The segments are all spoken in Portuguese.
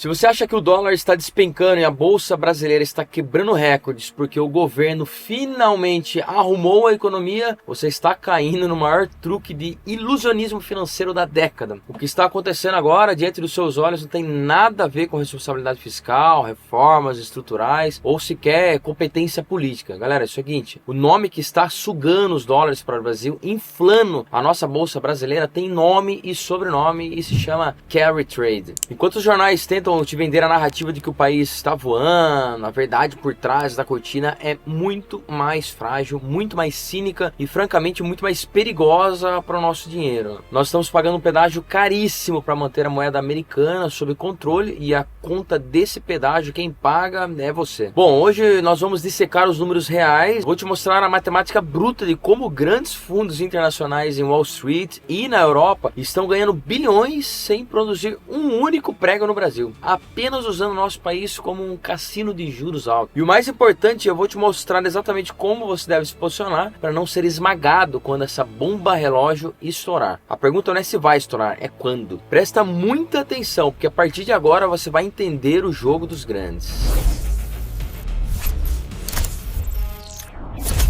Se você acha que o dólar está despencando e a bolsa brasileira está quebrando recordes porque o governo finalmente arrumou a economia, você está caindo no maior truque de ilusionismo financeiro da década. O que está acontecendo agora diante dos seus olhos não tem nada a ver com responsabilidade fiscal, reformas estruturais ou sequer competência política. Galera, é o seguinte, o nome que está sugando os dólares para o Brasil, inflando a nossa bolsa brasileira, tem nome e sobrenome e se chama carry trade. Enquanto os jornais tentam te vender a narrativa de que o país está voando, a verdade por trás da cortina é muito mais frágil, muito mais cínica e francamente muito mais perigosa para o nosso dinheiro. Nós estamos pagando um pedágio caríssimo para manter a moeda americana sob controle e a conta desse pedágio quem paga é você. Bom, hoje nós vamos dissecar os números reais, vou te mostrar a matemática bruta de como grandes fundos internacionais em Wall Street e na Europa estão ganhando bilhões sem produzir um único prego no Brasil, apenas usando o nosso país como um cassino de juros altos. E o mais importante, eu vou te mostrar exatamente como você deve se posicionar para não ser esmagado quando essa bomba relógio estourar. A pergunta não é se vai estourar, é quando. Presta muita atenção, porque a partir de agora você vai entender o jogo dos grandes.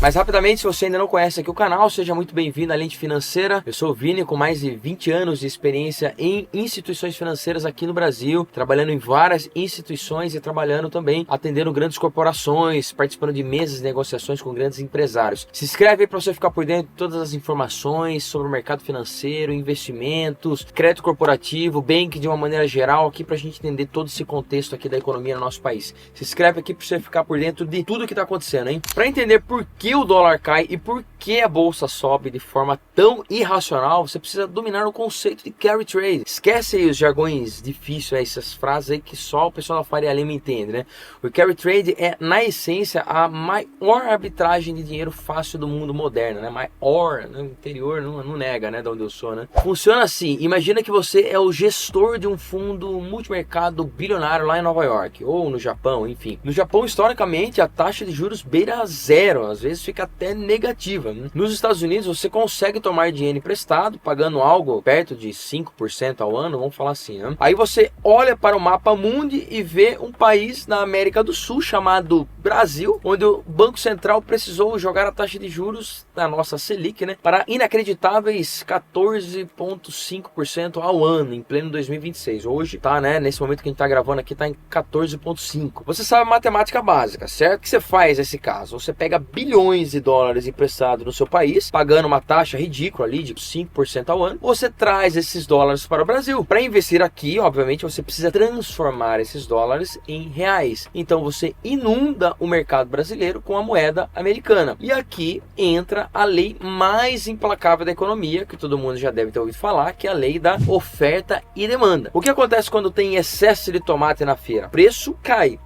Mas rapidamente, se você ainda não conhece aqui o canal, seja muito bem-vindo à Lente Financeira. Eu sou o Vini, com mais de 20 anos de experiência em instituições financeiras aqui no Brasil, trabalhando em várias instituições e trabalhando também, atendendo grandes corporações, participando de mesas de negociações com grandes empresários. Se inscreve aí para você ficar por dentro de todas as informações sobre o mercado financeiro, investimentos, crédito corporativo, banking de uma maneira geral, aqui para a gente entender todo esse contexto aqui da economia no nosso país. Se inscreve aqui para você ficar por dentro de tudo que está acontecendo, hein? Para entender por que o dólar cai e por que a bolsa sobe de forma tão irracional, você precisa dominar o conceito de carry trade. Esquece aí os jargões difíceis, essas frases aí que só o pessoal da Faria Lima entende, né? O carry trade é, na essência, a maior arbitragem de dinheiro fácil do mundo moderno, né? Maior, no interior não nega, né? De onde eu sou, né? Funciona assim, imagina que você é o gestor de um fundo multimercado bilionário lá em Nova York, ou no Japão, enfim. No Japão, historicamente, a taxa de juros beira zero, às vezes fica até negativa, né? Nos Estados Unidos você consegue tomar dinheiro emprestado pagando algo perto de 5% ao ano, vamos falar assim, né? Aí você olha para o mapa mundi e vê um país na América do Sul chamado Brasil, onde o Banco Central precisou jogar a taxa de juros da nossa Selic, né, para inacreditáveis 14,5% ao ano em pleno 2026. Hoje tá, né, nesse momento que a gente tá gravando aqui, tá em 14,5%. Você sabe a matemática básica, certo? O que você faz nesse caso? Você pega bilhões de dólares emprestados no seu país, pagando uma taxa ridícula ali de 5% ao ano, você traz esses dólares para o Brasil. Para investir aqui, obviamente, você precisa transformar esses dólares em reais. Então você inunda o mercado brasileiro com a moeda americana. E aqui entra a lei mais implacável da economia, que todo mundo já deve ter ouvido falar, que é a lei da oferta e demanda. O que acontece quando tem excesso de tomate na feira? O preço cai.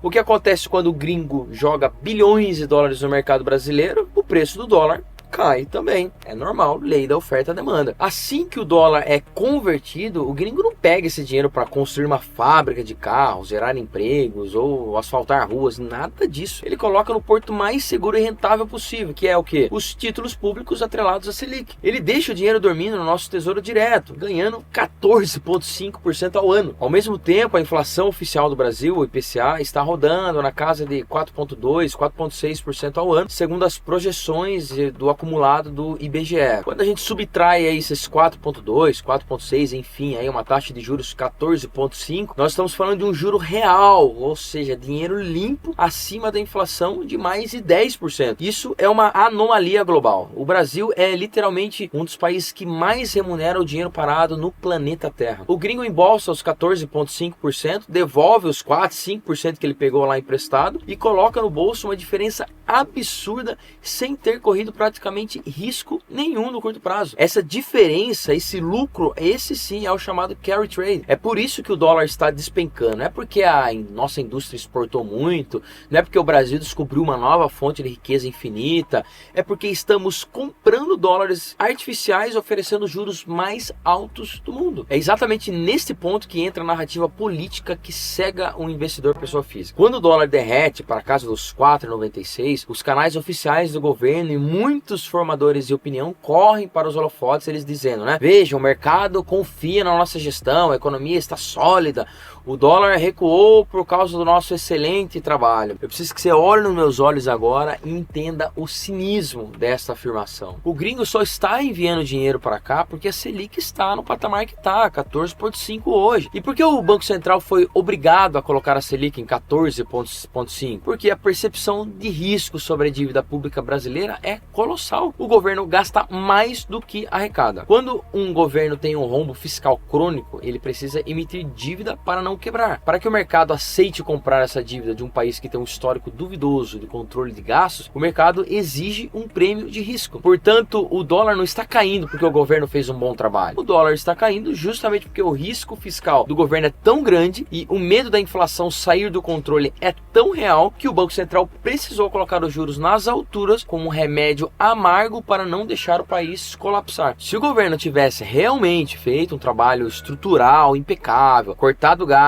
O que acontece quando o gringo joga bilhões de dólares no mercado brasileiro? O preço do dólar cai também. É normal, lei da oferta e demanda. Assim que o dólar é convertido, o gringo não pega esse dinheiro para construir uma fábrica de carros, gerar empregos ou asfaltar ruas, nada disso. Ele coloca no porto mais seguro e rentável possível, que é o quê? Os títulos públicos atrelados à Selic. Ele deixa o dinheiro dormindo no nosso tesouro direto, ganhando 14,5% ao ano. Ao mesmo tempo, a inflação oficial do Brasil, o IPCA, está rodando na casa de 4,2%, 4,6% ao ano, segundo as projeções do acumulado do IBGE. Quando a gente subtrai aí esses 4,2, 4,6, enfim, aí uma taxa de juros 14,5, nós estamos falando de um juro real, ou seja, dinheiro limpo acima da inflação de mais de 10%. Isso é uma anomalia global. O Brasil é literalmente um dos países que mais remunera o dinheiro parado no planeta Terra. O gringo embolsa os 14,5%, devolve os 4, 5% que ele pegou lá emprestado e coloca no bolso uma diferença absurda sem ter corrido praticamente risco nenhum no curto prazo. Essa diferença, esse lucro, esse sim é o chamado carry trade. É por isso que o dólar está despencando. Não é porque a nossa indústria exportou muito, não é porque o Brasil descobriu uma nova fonte de riqueza infinita, é porque estamos comprando dólares artificiais oferecendo juros mais altos do mundo. É exatamente neste ponto que entra a narrativa política que cega um investidor pessoa física. Quando o dólar derrete para a casa dos 4,96, os canais oficiais do governo e muitos formadores de opinião correm para os holofotes, eles dizendo, né? Veja, o mercado confia na nossa gestão, a economia está sólida, O dólar recuou por causa do nosso excelente trabalho. Eu preciso que você olhe nos meus olhos agora e entenda o cinismo dessa afirmação. O gringo só está enviando dinheiro para cá porque a Selic está no patamar que está, 14,5 hoje. E por que o Banco Central foi obrigado a colocar a Selic em 14,5? Porque a percepção de risco sobre a dívida pública brasileira é colossal. O governo gasta mais do que arrecada. Quando um governo tem um rombo fiscal crônico, ele precisa emitir dívida para não quebrar. Para que o mercado aceite comprar essa dívida de um país que tem um histórico duvidoso de controle de gastos, o mercado exige um prêmio de risco. Portanto, o dólar não está caindo porque o governo fez um bom trabalho. O dólar está caindo justamente porque o risco fiscal do governo é tão grande e o medo da inflação sair do controle é tão real que o Banco Central precisou colocar os juros nas alturas como um remédio amargo para não deixar o país colapsar. Se o governo tivesse realmente feito um trabalho estrutural impecável, cortado gastos,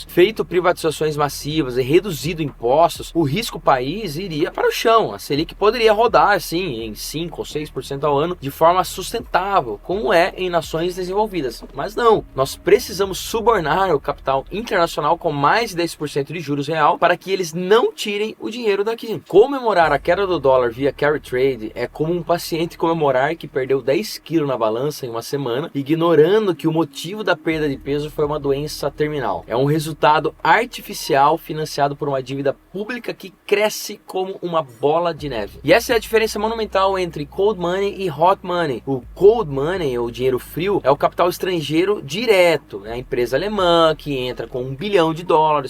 feito privatizações massivas e reduzido impostos, o risco país iria para o chão. A Selic poderia rodar assim em 5 ou 6% ao ano de forma sustentável, como é em nações desenvolvidas. Mas não, nós precisamos subornar o capital internacional com mais de 10% de juros real para que eles não tirem o dinheiro daqui. Comemorar a queda do dólar via carry trade é como um paciente comemorar que perdeu 10 quilos na balança em uma semana, ignorando que o motivo da perda de peso foi uma doença terminal. É um resultado artificial financiado por uma dívida pública que cresce como uma bola de neve. E essa é a diferença monumental entre cold money e hot money. O cold money, ou dinheiro frio, é o capital estrangeiro direto. É a empresa alemã que entra com $1 bilhão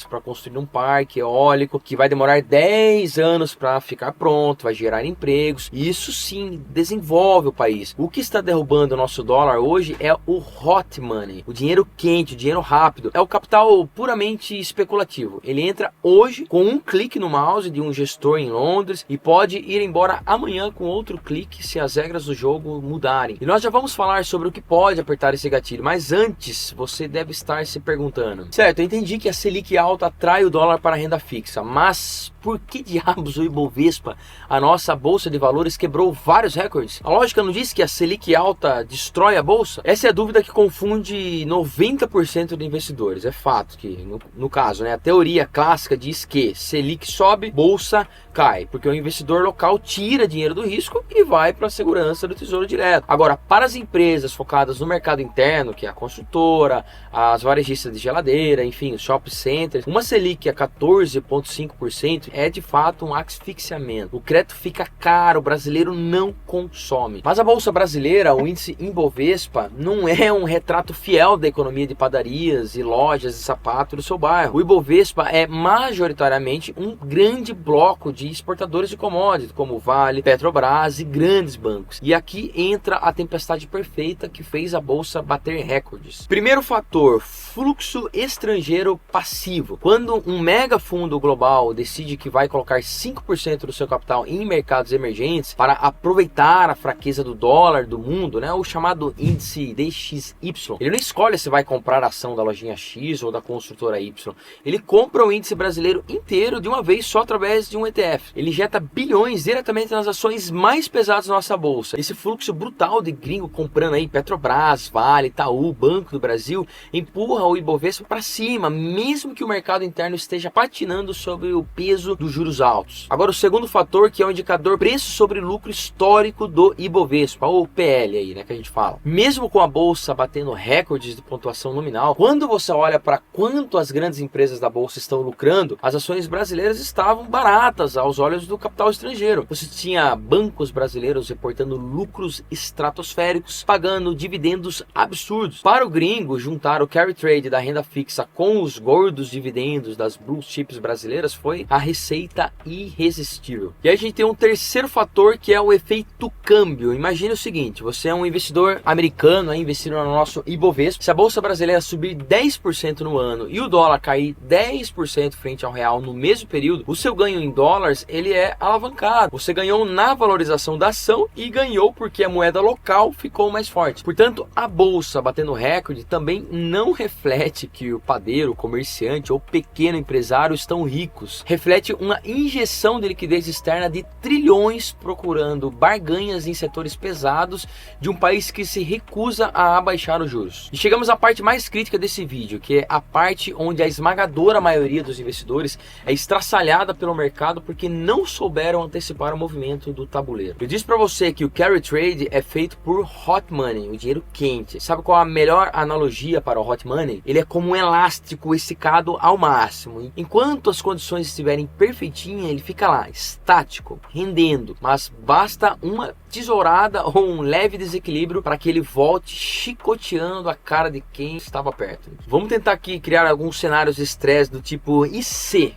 para construir um parque eólico que vai demorar 10 anos para ficar pronto, vai gerar empregos. E isso sim desenvolve o país. O que está derrubando o nosso dólar hoje é o hot money, o dinheiro quente, o dinheiro rápido. É o capital puramente especulativo. Ele entra hoje com um clique no mouse de um gestor em Londres e pode ir embora amanhã com outro clique se as regras do jogo mudarem. E nós já vamos falar sobre o que pode apertar esse gatilho, mas antes você deve estar se perguntando: certo, eu entendi que a Selic alta atrai o dólar para a renda fixa, mas por que diabos o Ibovespa, a nossa bolsa de valores, quebrou vários recordes? A lógica não diz que a Selic alta destrói a bolsa? Essa é a dúvida que confunde 90% de investidores. É fato que, no caso, a teoria clássica diz que Selic sobe, bolsa cai, porque o investidor local tira dinheiro do risco e vai para a segurança do Tesouro Direto. Agora, para as empresas focadas no mercado interno, que é a construtora, as varejistas de geladeira, enfim, os shopping centers, uma Selic a 14,5% é de fato um asfixiamento. O crédito fica caro, o brasileiro não consome. Mas a bolsa brasileira, o índice Ibovespa, não é um retrato fiel da economia de padarias e lojas de sapato do seu bairro. O Ibovespa é majoritariamente um grande bloco de exportadores de commodities, como Vale, Petrobras e grandes bancos. E aqui entra a tempestade perfeita que fez a bolsa bater recordes. Primeiro fator, fluxo estrangeiro passivo. Quando um mega fundo global decide que vai colocar 5% do seu capital em mercados emergentes para aproveitar a fraqueza do dólar do mundo, o chamado índice DXY, ele não escolhe se vai comprar a ação da lojinha X ou da construtora Y. Ele compra o índice brasileiro inteiro de uma vez só através de um ETF. Ele injeta bilhões diretamente nas ações mais pesadas da nossa bolsa. Esse fluxo brutal de gringo comprando aí Petrobras, Vale, Itaú, Banco do Brasil, empurra o Ibovespa para cima, mesmo que o mercado interno esteja patinando sobre o peso dos juros altos. Agora, o segundo fator, que é o indicador preço sobre lucro histórico do Ibovespa, ou PL aí, que a gente fala. Mesmo com a bolsa batendo recordes de pontuação nominal, quando você olha para quanto as grandes empresas da bolsa estão lucrando, as ações brasileiras estavam baratas aos olhos do capital estrangeiro. Você tinha bancos brasileiros reportando lucros estratosféricos, pagando dividendos absurdos. Para o gringo, juntar o carry trade da renda fixa com os gordos dividendos das blue chips brasileiras foi a receita irresistível. E aí a gente tem um terceiro fator, que é o efeito câmbio. Imagine o seguinte: você é um investidor americano investindo no nosso Ibovespa. Se a bolsa brasileira subir 10% no ano e o dólar cair 10% frente ao real no mesmo período, o seu ganho em dólares ele é alavancado. Você ganhou na valorização da ação e ganhou porque a moeda local ficou mais forte. Portanto, a bolsa batendo recorde também não reflete que o padeiro, o comerciante ou pequeno empresário estão ricos. Reflete uma injeção de liquidez externa de trilhões procurando barganhas em setores pesados de um país que se recusa a abaixar os juros. E chegamos à parte mais crítica desse vídeo, que é a parte onde a esmagadora maioria dos investidores é estraçalhada pelo mercado porque não souberam antecipar o movimento do tabuleiro. Eu disse para você que o carry trade é feito por hot money, o dinheiro quente. Sabe qual a melhor analogia para o hot money? Ele é como um elástico esticado ao máximo. Enquanto as condições estiverem perfeitinhas, ele fica lá, estático, rendendo. Mas basta uma tesourada ou um leve desequilíbrio para que ele volte chicoteando a cara de quem estava perto. Vamos tentar aqui criar alguns cenários de estresse do tipo e se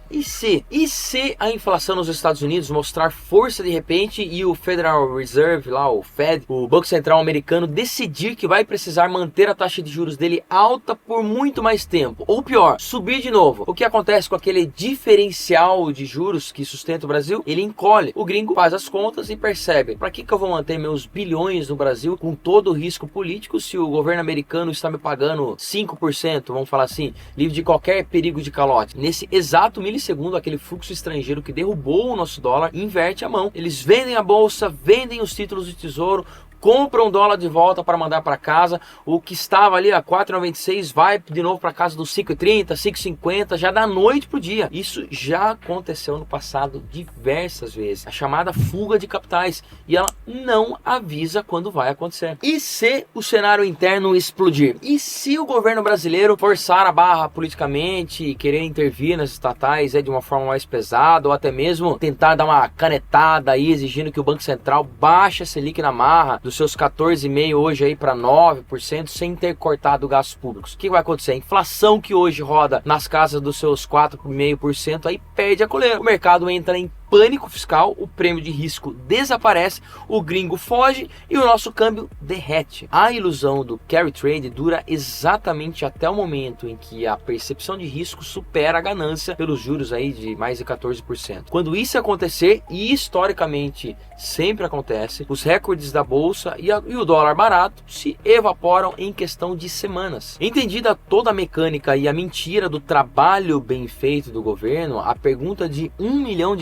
a inflação nos Estados Unidos mostrar força de repente e o Federal Reserve, lá o Fed, o Banco Central americano, decidir que vai precisar manter a taxa de juros dele alta por muito mais tempo, ou pior, subir de novo. O que acontece com aquele diferencial de juros que sustenta o Brasil? Ele encolhe. O gringo faz as contas e percebe, para que eu vou manter meus bilhões no Brasil com todo o risco político se o governo americano está me pagando 5%, vamos falar assim, livre de qualquer perigo de calote? Nesse exato milissegundo, aquele fluxo estrangeiro que derrubou o nosso dólar inverte a mão. Eles vendem a bolsa, vendem os títulos do tesouro, compram dólar de volta para mandar para casa. O que estava ali a 4,96 vai de novo para casa dos 5,30, 5,50, já da noite pro dia. Isso já aconteceu no passado diversas vezes. A chamada fuga de capitais. E ela não avisa quando vai acontecer. E se o cenário interno explodir? E se o governo brasileiro forçar a barra politicamente e querer intervir nas estatais de uma forma mais pesada, ou até mesmo tentar dar uma canetada aí, exigindo que o Banco Central baixe a Selic na marra dos seus 14,5% hoje aí para 9%, sem ter cortado gastos públicos? O que vai acontecer? A inflação que hoje roda nas casas dos seus 4,5% aí perde a coleira. O mercado entra em pânico fiscal, o prêmio de risco desaparece, o gringo foge e o nosso câmbio derrete. A ilusão do carry trade dura exatamente até o momento em que a percepção de risco supera a ganância pelos juros aí de mais de 14%. Quando isso acontecer, e historicamente sempre acontece, os recordes da bolsa e o dólar barato se evaporam em questão de semanas. Entendida toda a mecânica e a mentira do trabalho bem feito do governo, a pergunta de $1 milhão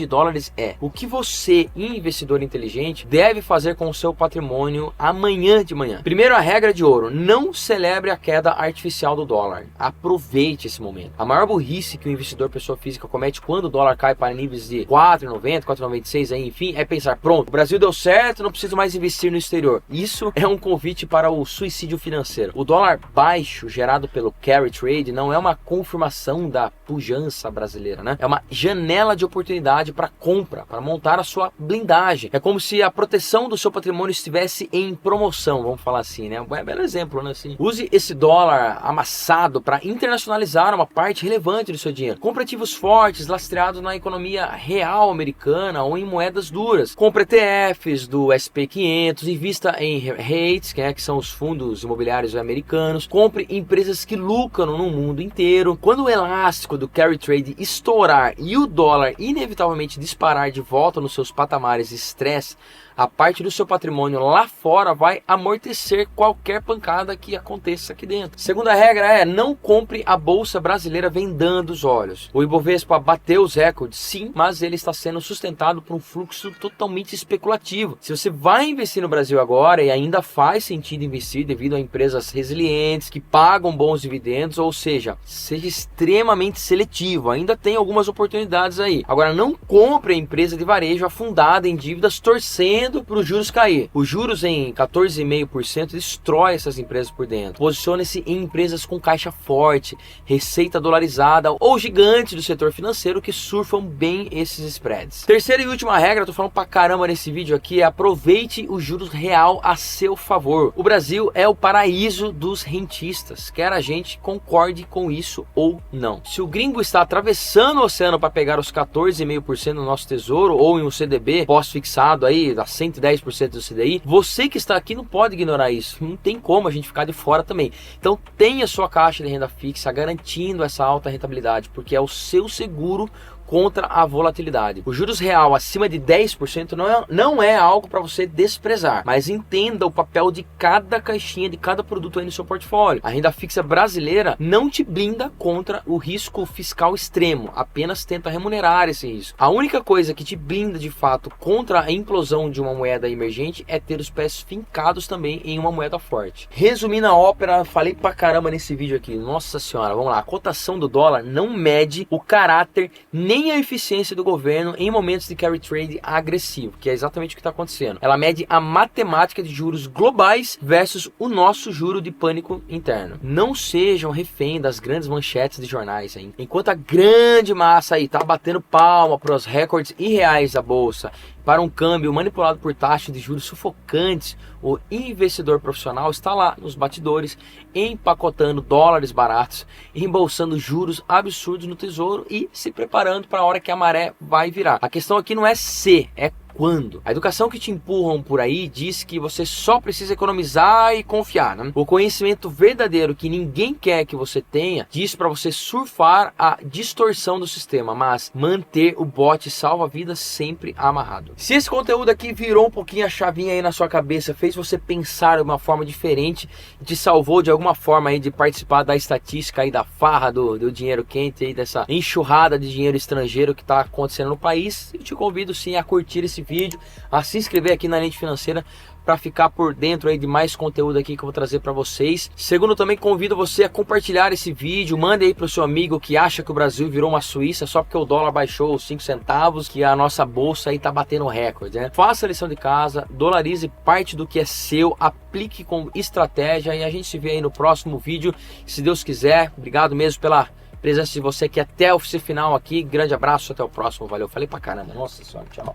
é: o que você, investidor inteligente, deve fazer com o seu patrimônio amanhã de manhã? Primeiro, a regra de ouro: não celebre a queda artificial do dólar. Aproveite esse momento. A maior burrice que o investidor pessoa física comete quando o dólar cai para níveis de 4,90, 4,96, aí, enfim, é pensar: pronto, o Brasil deu certo, não preciso mais investir no exterior. Isso é um convite para o suicídio financeiro. O dólar baixo gerado pelo carry trade não é uma confirmação da pujança brasileira, né? É uma janela de oportunidade para compra, para montar a sua blindagem. É como se a proteção do seu patrimônio estivesse em promoção, vamos falar assim, né? Um belo exemplo, né? Assim, use esse dólar amassado para internacionalizar uma parte relevante do seu dinheiro. Compre ativos fortes, lastreados na economia real americana ou em moedas duras. Compre ETFs do SP 500, invista em REITs, que são os fundos imobiliários americanos. Compre empresas que lucram no mundo inteiro. Quando o elástico do carry trade estourar e o dólar inevitavelmente disparar de volta nos seus patamares de estresse, a parte do seu patrimônio lá fora vai amortecer qualquer pancada que aconteça aqui dentro. Segunda regra é: não compre a bolsa brasileira vendando os olhos. O Ibovespa bateu os recordes, sim, mas ele está sendo sustentado por um fluxo totalmente especulativo. Se você vai investir no Brasil agora, e ainda faz sentido investir devido a empresas resilientes que pagam bons dividendos, ou seja, seja extremamente seletivo. Ainda tem algumas oportunidades aí. Agora, não compre a empresa de varejo afundada em dívidas, torcendo para os juros cair. Os juros em 14,5% destrói essas empresas por dentro. Posicione-se em empresas com caixa forte, receita dolarizada ou gigantes do setor financeiro que surfam bem esses spreads. Terceira e última regra, eu tô falando pra caramba nesse vídeo aqui, é: aproveite o juros real a seu favor. O Brasil é o paraíso dos rentistas, quer a gente concorde com isso ou não. Se o gringo está atravessando o oceano para pegar os 14,5% do nosso tesouro ou em um CDB pós-fixado aí da 110% do CDI, você que está aqui não pode ignorar isso. Não tem como a gente ficar de fora também. Então tenha sua caixa de renda fixa garantindo essa alta rentabilidade, porque é o seu seguro contra a volatilidade. O juros real acima de 10% não é algo para você desprezar, mas entenda o papel de cada caixinha, de cada produto aí no seu portfólio. A renda fixa brasileira não te blinda contra o risco fiscal extremo, apenas tenta remunerar esse risco. A única coisa que te blinda de fato contra a implosão de uma moeda emergente é ter os pés fincados também em uma moeda forte. Resumindo a ópera, falei pra caramba nesse vídeo aqui, nossa senhora, vamos lá. A cotação do dólar não mede o caráter nem a eficiência do governo em momentos de carry trade agressivo, que é exatamente o que está acontecendo. Ela mede a matemática de juros globais versus o nosso juro de pânico interno. Não sejam refém das grandes manchetes de jornais aí. Enquanto a grande massa aí tá batendo palma para os recordes irreais da bolsa, para um câmbio manipulado por taxas de juros sufocantes, o investidor profissional está lá nos batidores, empacotando dólares baratos, embolsando juros absurdos no tesouro e se preparando para a hora que a maré vai virar. A questão aqui não é se, é quando. A educação que te empurram por aí diz que você só precisa economizar e confiar, né? O conhecimento verdadeiro que ninguém quer que você tenha diz para você surfar a distorção do sistema, mas manter o bote salva-vidas sempre amarrado. Se esse conteúdo aqui virou um pouquinho a chavinha aí na sua cabeça, fez você pensar de uma forma diferente, te salvou de alguma forma aí de participar da estatística aí da farra do dinheiro quente aí, dessa enxurrada de dinheiro estrangeiro que está acontecendo no país, eu te convido sim a curtir esse vídeo, a se inscrever aqui na Lente Financeira para ficar por dentro aí de mais conteúdo aqui que eu vou trazer para vocês. Segundo, também convido você a compartilhar esse vídeo, mande aí para o seu amigo que acha que o Brasil virou uma Suíça só porque o dólar baixou 5 centavos, que a nossa bolsa aí tá batendo recorde, né? Faça a lição de casa, dolarize parte do que é seu, aplique com estratégia e a gente se vê aí no próximo vídeo, se Deus quiser. Obrigado mesmo pela presença de você aqui até o final aqui. Grande abraço, até o próximo. Valeu, falei pra caramba. Nossa senhora, tchau.